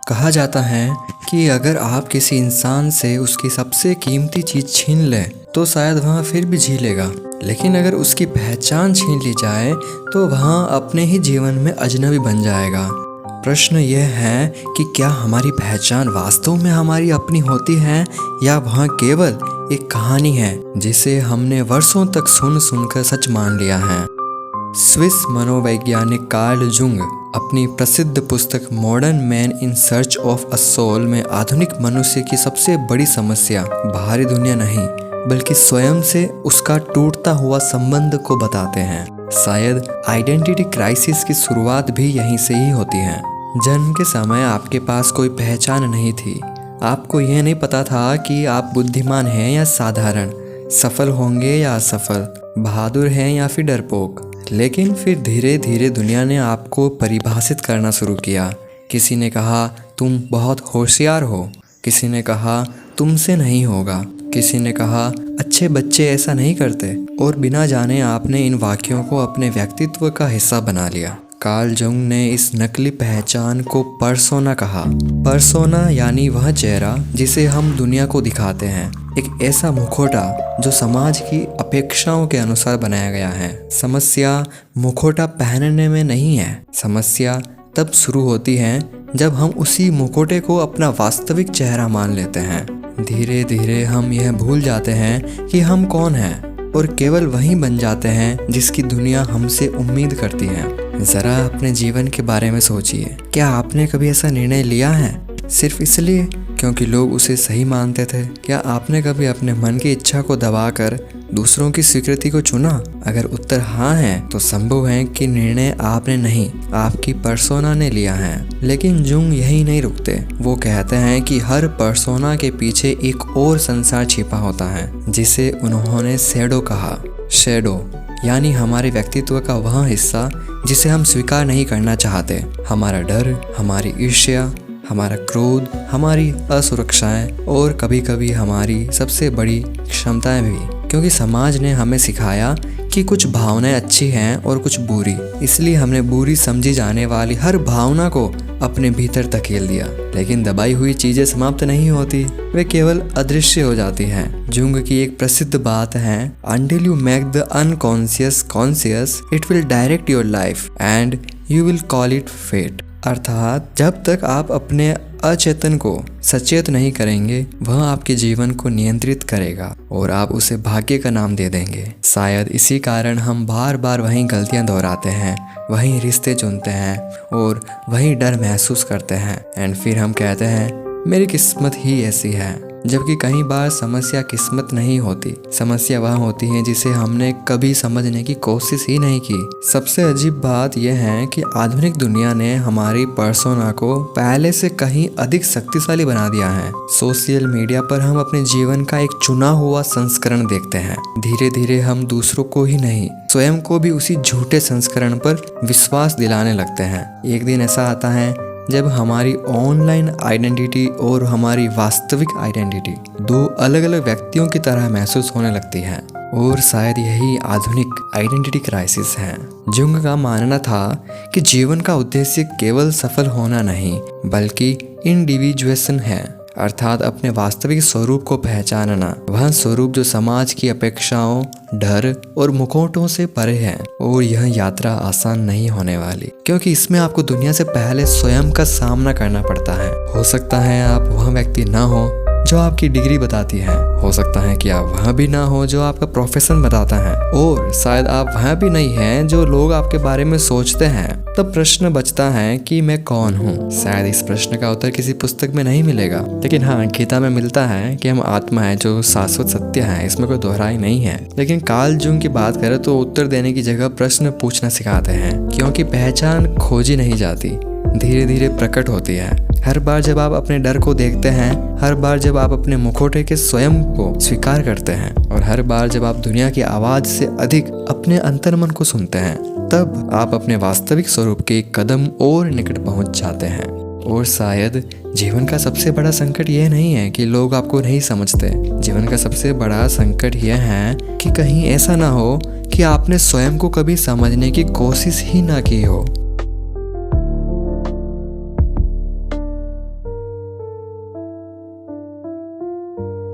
कहा जाता है कि अगर आप किसी इंसान से उसकी सबसे कीमती चीज़ छीन लें तो शायद वह फिर भी जी लेगा, लेकिन अगर उसकी पहचान छीन ली जाए तो वह अपने ही जीवन में अजनबी बन जाएगा। प्रश्न यह है कि क्या हमारी पहचान वास्तव में हमारी अपनी होती है या वह केवल एक कहानी है जिसे हमने वर्षों तक सुन सुनकर सच मान लिया है। स्विस मनोवैज्ञानिक कार्ल जुंग अपनी प्रसिद्ध पुस्तक Modern Man in Search of a Soul में आधुनिक मनुष्य की सबसे बड़ी समस्या बाहरी दुनिया नहीं बल्कि स्वयं से उसका टूटता हुआ संबंध को बताते हैं। शायद आइडेंटिटी क्राइसिस की शुरुआत भी यहीं से ही होती है। जन्म के समय आपके पास कोई पहचान नहीं थी। आपको यह नहीं पता था कि आप बुद्धिमान हैं या साधारण, सफल होंगे या असफल, बहादुर हैं या फिर डरपोक। लेकिन फिर धीरे धीरे दुनिया ने आपको परिभाषित करना शुरू किया। किसी ने कहा तुम बहुत होशियार हो, किसी ने कहा तुमसे नहीं होगा, किसी ने कहा अच्छे बच्चे ऐसा नहीं करते, और बिना जाने आपने इन वाक्यों को अपने व्यक्तित्व का हिस्सा बना लिया। कार्ल जुंग ने इस नकली पहचान को पर्सोना कहा। पर्सोना यानी वह चेहरा जिसे हम दुनिया को दिखाते हैं, एक ऐसा मुखौटा जो समाज की अपेक्षाओं के अनुसार बनाया गया है। समस्या मुखौटा पहनने में नहीं है। समस्या तब शुरू होती है जब हम उसी मुखौटे को अपना वास्तविक चेहरा मान लेते हैं। धीरे धीरे हम यह भूल जाते हैं कि हम कौन हैं और केवल वही बन जाते हैं जिसकी दुनिया हमसे उम्मीद करती है। जरा अपने जीवन के बारे में सोचिए। क्या आपने कभी ऐसा निर्णय लिया है सिर्फ इसलिए क्योंकि लोग उसे सही मानते थे? क्या आपने कभी अपने मन की इच्छा को दबाकर दूसरों की स्वीकृति को चुना? अगर उत्तर हाँ है तो संभव है कि निर्णय आपने नहीं, आपकी पर्सोना ने लिया है। लेकिन जुंग यही नहीं रुकते। वो कहते हैं कि हर पर्सोना के पीछे एक और संसार छिपा होता है जिसे उन्होंने शैडो कहा। शैडो यानी हमारे व्यक्तित्व का वह हिस्सा जिसे हम स्वीकार नहीं करना चाहते। हमारा डर, हमारी ईर्ष्या, हमारा क्रोध, हमारी असुरक्षाएं और कभी कभी हमारी सबसे बड़ी क्षमताएं भी। क्योंकि समाज ने हमें सिखाया कि कुछ भावनाएं अच्छी हैं और कुछ बुरी, इसलिए हमने बुरी समझी जाने वाली हर भावना को अपने भीतर धकेल दिया। लेकिन दबाई हुई चीजें समाप्त नहीं होती, वे केवल अदृश्य हो जाती हैं। जुंग की एक प्रसिद्ध बात है, Until you make the unconscious conscious, it will direct your life and you will call it fate। अर्थात जब तक आप अपने अचेतन को सचेत नहीं करेंगे, वह आपके जीवन को नियंत्रित करेगा और आप उसे भाग्य का नाम दे देंगे। शायद इसी कारण हम बार बार वही गलतियां दोहराते हैं, वही रिश्ते चुनते हैं और वही डर महसूस करते हैं। एंड फिर हम कहते हैं मेरी किस्मत ही ऐसी है, जबकि कई बार समस्या किस्मत नहीं होती। समस्या वह होती है जिसे हमने कभी समझने की कोशिश ही नहीं की। सबसे अजीब बात यह है कि आधुनिक दुनिया ने हमारी पर्सोना को पहले से कहीं अधिक शक्तिशाली बना दिया है। सोशल मीडिया पर हम अपने जीवन का एक चुना हुआ संस्करण देखते हैं। धीरे धीरे हम दूसरों को ही नहीं, स्वयं को भी उसी झूठे संस्करण पर विश्वास दिलाने लगते हैं। एक दिन ऐसा आता है जब हमारी ऑनलाइन आइडेंटिटी और हमारी वास्तविक आइडेंटिटी दो अलग अलग व्यक्तियों की तरह महसूस होने लगती है, और शायद यही आधुनिक आइडेंटिटी क्राइसिस है। जुंग का मानना था कि जीवन का उद्देश्य केवल सफल होना नहीं बल्कि इंडिविजुएशन है, अर्थात अपने वास्तविक स्वरूप को पहचानना। वह स्वरूप जो समाज की अपेक्षाओं, डर और मुखौटों से परे है। और यह यात्रा आसान नहीं होने वाली, क्योंकि इसमें आपको दुनिया से पहले स्वयं का सामना करना पड़ता है। हो सकता है आप वह व्यक्ति ना हो जो आपकी डिग्री बताती है, हो सकता है कि आप वह भी ना हो जो आपका प्रोफेशन बताता है, और शायद आप वह भी नहीं हैं जो लोग आपके बारे में सोचते हैं। तब प्रश्न बचता है कि मैं कौन हूँ। शायद इस प्रश्न का उत्तर किसी पुस्तक में नहीं मिलेगा, लेकिन हाँ, गीता में मिलता है कि हम आत्मा है जो शाश्वत सत्य है, इसमें कोई दोहराई नहीं है। लेकिन कार्ल जुंग की बात करें तो उत्तर देने की जगह प्रश्न पूछना सिखाते हैं, क्योंकि पहचान खोजी नहीं जाती, धीरे धीरे प्रकट होती है। हर बार जब आप अपने डर को देखते हैं, हर बार जब आप अपने मुखौटे के स्वयं को स्वीकार करते हैं, और हर बार जब आप दुनिया की आवाज से अधिक अपने अंतर्मन को सुनते हैं, तब आप अपने वास्तविक स्वरूप के एक कदम और निकट पहुंच जाते हैं। और शायद जीवन का सबसे बड़ा संकट यह नहीं है कि लोग आपको नहीं समझते। जीवन का सबसे बड़ा संकट यह है कि कहीं ऐसा ना हो कि आपने स्वयं को कभी समझने की कोशिश ही ना की हो।